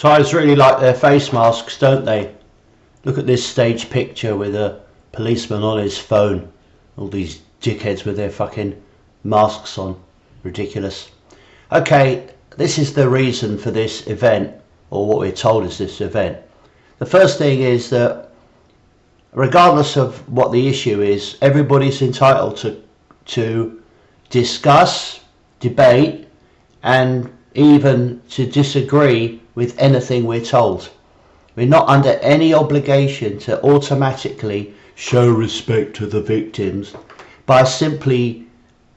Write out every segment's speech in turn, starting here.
Thais really like their face masks, don't they? Look at this stage picture with a policeman on his phone. All these dickheads with their fucking masks on. Ridiculous. Okay, this is the reason for this event, or what we're told is this event. The first thing is that regardless of what the issue is, everybody's entitled to discuss, debate, and even to disagree with anything we're told. We're not under any obligation to automatically show respect to the victims by simply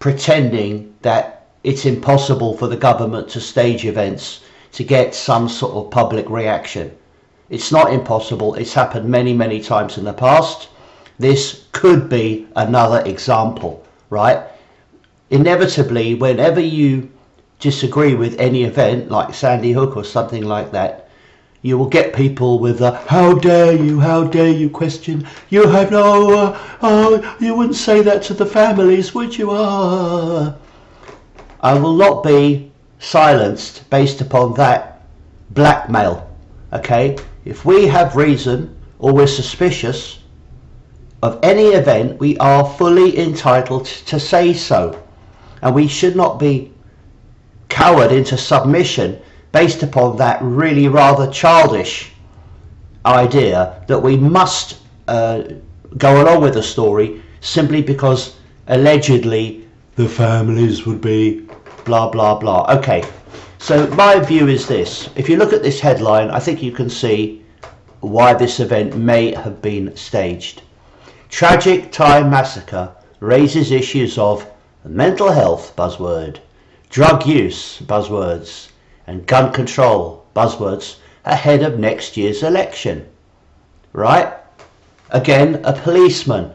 pretending that it's impossible for the government to stage events to get some sort of public reaction. It's not impossible. It's happened many, many times in the past. This could be another example, right? Inevitably, whenever you disagree with any event like Sandy Hook or something like that, you will get people with a how dare you question, you have no, you wouldn't say that to the families, would you? I will not be silenced based upon that blackmail, okay? If we have reason or we're suspicious of any event, we are fully entitled to say so. And we should not be cowered into submission based upon that really rather childish idea that we must go along with the story simply because allegedly the families would be blah blah blah. Okay, so my view is this. If you look at this headline, I think you can see why this event may have been staged. Tragic Thai massacre raises issues of mental health, buzzword, drug use, buzzwords, and gun control, buzzwords, ahead of next year's election. Right? Again, a policeman.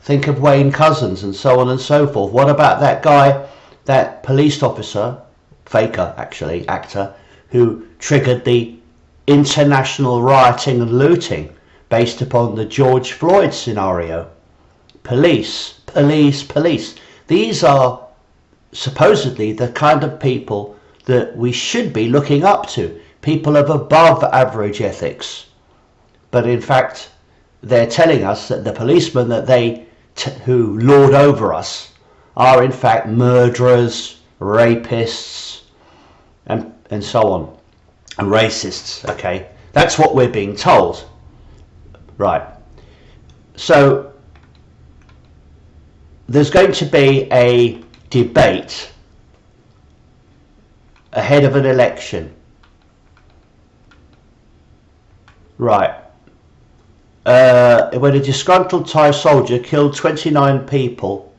Think of Wayne Couzens and so on and so forth. What about that guy, that police officer, faker actually, actor, who triggered the international rioting and looting based upon the George Floyd scenario? Police. These are supposedly the kind of people that we should be looking up to, people of above average ethics. But in fact, they're telling us that the policemen that who lord over us are in fact murderers, rapists, and so on, and racists. Okay, that's what we're being told. Right. So there's going to be a debate ahead of an election. Right. When a disgruntled Thai soldier killed 29 people.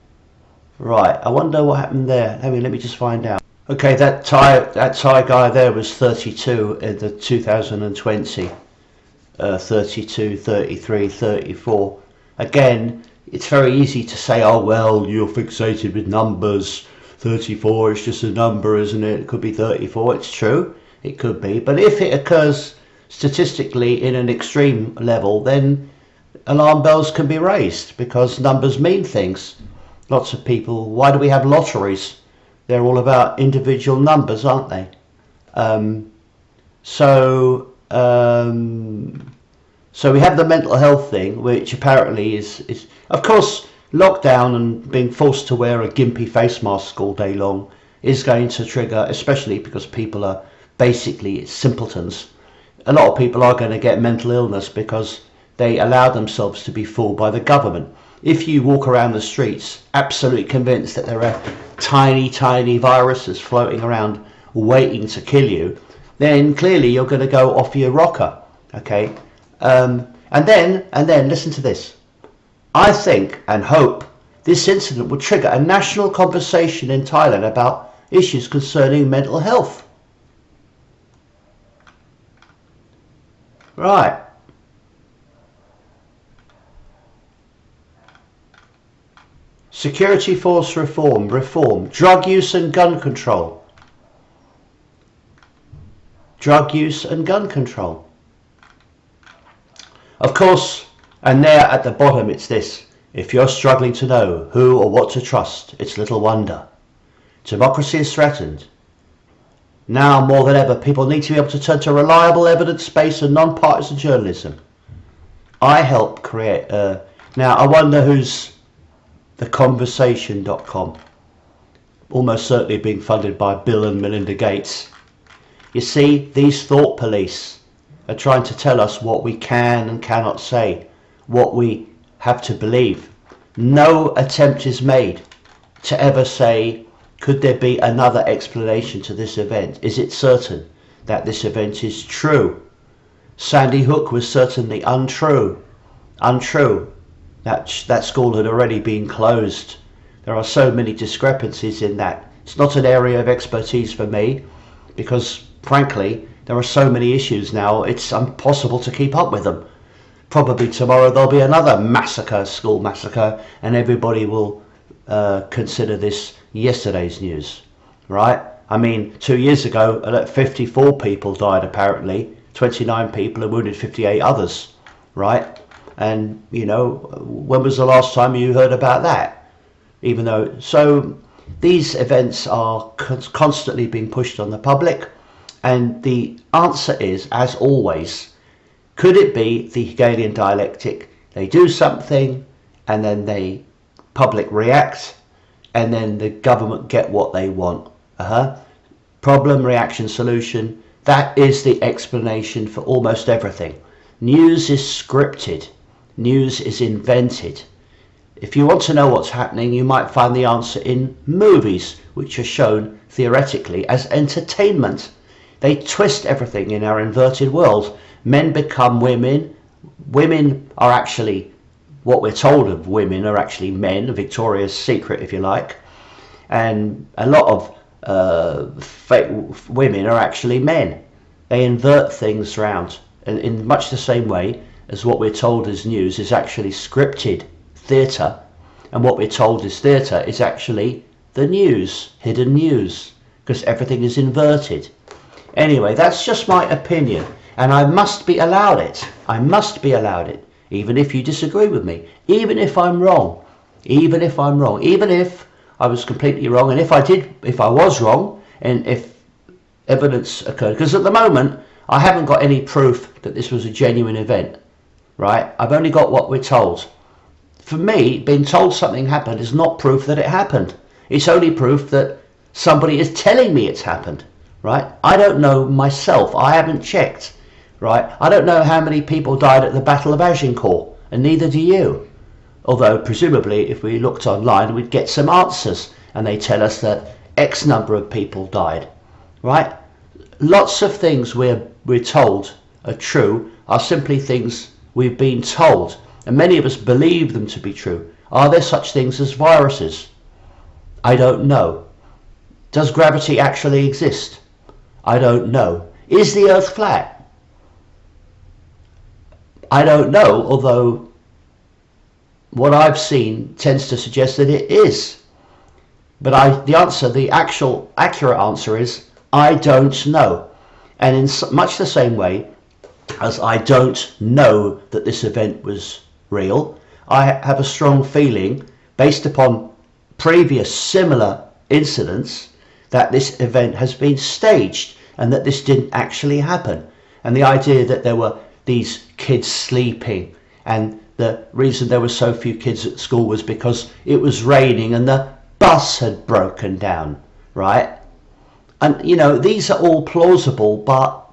Right. I wonder what happened there. Let me just find out. Okay, that Thai guy there was 32 in the 2020. 32, 33, 34. Again, it's very easy to say, oh well, you're fixated with numbers. 34 is just a number, isn't it? It could be 34. It's true, it could be. But if it occurs statistically in an extreme level, then alarm bells can be raised because numbers mean things. Lots of people, why do we have lotteries? They're all about individual numbers, aren't they? So we have the mental health thing, which apparently is of course, lockdown and being forced to wear a gimpy face mask all day long is going to trigger, especially because people are basically simpletons. A lot of people are going to get mental illness because they allow themselves to be fooled by the government. If you walk around the streets absolutely convinced that there are tiny viruses floating around waiting to kill you, then clearly you're going to go off your rocker. Okay, and then listen to this. I think and hope this incident will trigger a national conversation in Thailand about issues concerning mental health. Right. Security force reform, drug use and gun control. Drug use and gun control. Of course, and there at the bottom it's this: if you're struggling to know who or what to trust, it's little wonder. Democracy is threatened. Now more than ever, people need to be able to turn to reliable evidence-based and non-partisan journalism. I helped create now I wonder who's theconversation.com, almost certainly being funded by Bill and Melinda Gates. You see, these thought police are trying to tell us what we can and cannot say, what we have to believe. No attempt is made to ever say, could there be another explanation to this event? Is it certain that this event is true? Sandy Hook was certainly untrue. That school had already been closed. There are so many discrepancies in that. It's not an area of expertise for me because, frankly, there are so many issues now, it's impossible to keep up with them. Probably tomorrow there'll be another massacre, school massacre, and everybody will consider this yesterday's news, right? I mean, 2 years ago, 54 people died apparently, 29 people and wounded 58 others, right? And, you know, when was the last time you heard about that? Even though, so these events are constantly being pushed on the public, and the answer is, as always, could it be the Hegelian dialectic? They do something, and then the public react, and then the government get what they want. Problem, reaction, solution. That is the explanation for almost everything. News is scripted. News is invented. If you want to know what's happening, you might find the answer in movies, which are shown theoretically as entertainment. They twist everything in our inverted world. Men become women. Women are actually, what we're told of women are actually men, Victoria's Secret if you like. And a lot of fake women are actually men. They invert things round in much the same way as what we're told as news is actually scripted theatre, and what we're told is theatre is actually the news, hidden news, because everything is inverted. Anyway, that's just my opinion, and I must be allowed it. I must be allowed it, even if you disagree with me, even if I'm wrong, even if I was completely wrong, and if I was wrong, and if evidence occurred, because at the moment I haven't got any proof that this was a genuine event, right? I've only got what we're told. For me, being told something happened is not proof that it happened. It's only proof that somebody is telling me it's happened, right? I don't know myself. I haven't checked, right? I don't know how many people died at the Battle of Agincourt, and neither do you. Although, presumably, if we looked online, we'd get some answers, and they tell us that X number of people died, right? Lots of things we're told are true are simply things we've been told, and many of us believe them to be true. Are there such things as viruses? I don't know. Does gravity actually exist? I don't know. Is the Earth flat? I don't know, although what I've seen tends to suggest that it is. But the actual accurate answer is, I don't know. And in much the same way as I don't know that this event was real, I have a strong feeling, based upon previous similar incidents, that this event has been staged and that this didn't actually happen. And the idea that there were these kids sleeping, and the reason there were so few kids at school was because it was raining and the bus had broken down, right? And you know, these are all plausible but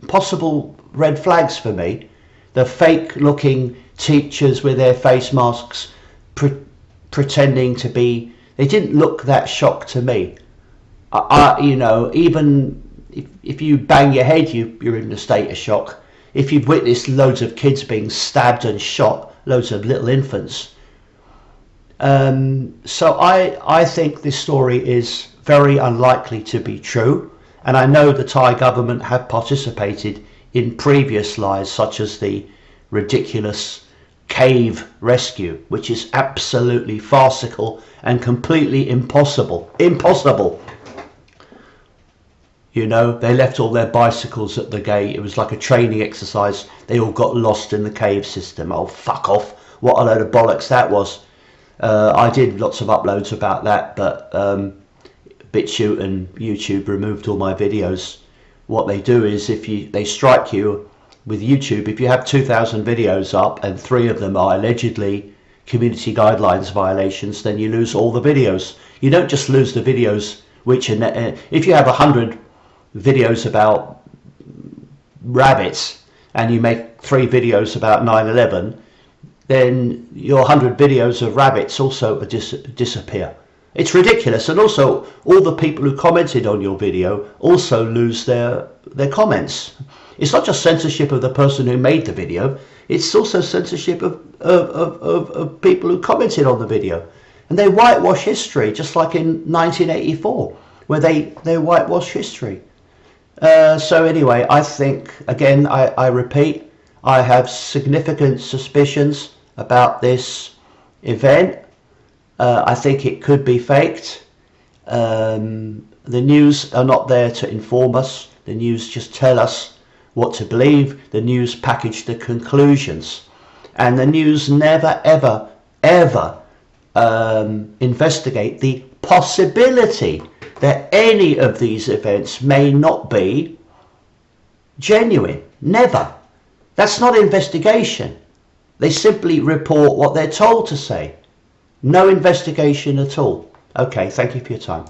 possible red flags for me. The fake looking teachers with their face masks pretending to be, they didn't look that shocked to me. You know, even if you bang your head, you're in a state of shock. If you've witnessed loads of kids being stabbed and shot, loads of little infants. So I think this story is very unlikely to be true, and I know the Thai government have participated in previous lies, such as the ridiculous cave rescue, which is absolutely farcical and completely impossible. You know, they left all their bicycles at the gate. It was like a training exercise. They all got lost in the cave system. Oh, fuck off. What a load of bollocks that was. I did lots of uploads about that, but BitChute and YouTube removed all my videos. What they do is they strike you with YouTube if you have 2,000 videos up and 3 of them are allegedly community guidelines violations, then you lose all the videos. You don't just lose the videos which are, if you have 100 videos about rabbits and you make 3 videos about 9/11, then your 100 videos of rabbits also disappear. It's ridiculous. And also all the people who commented on your video also lose their comments. It's not just censorship of the person who made the video, it's also censorship of people who commented on the video. And they whitewash history, just like in 1984, where they whitewash history. So anyway, I think, again, I repeat, I have significant suspicions about this event. I think it could be faked. The news are not there to inform us. The news just tell us what to believe. The news package the conclusions. And the news never, ever, ever investigate the possibility that any of these events may not be genuine. Never. That's not investigation. They simply report what they're told to say. No investigation at all. Okay, thank you for your time.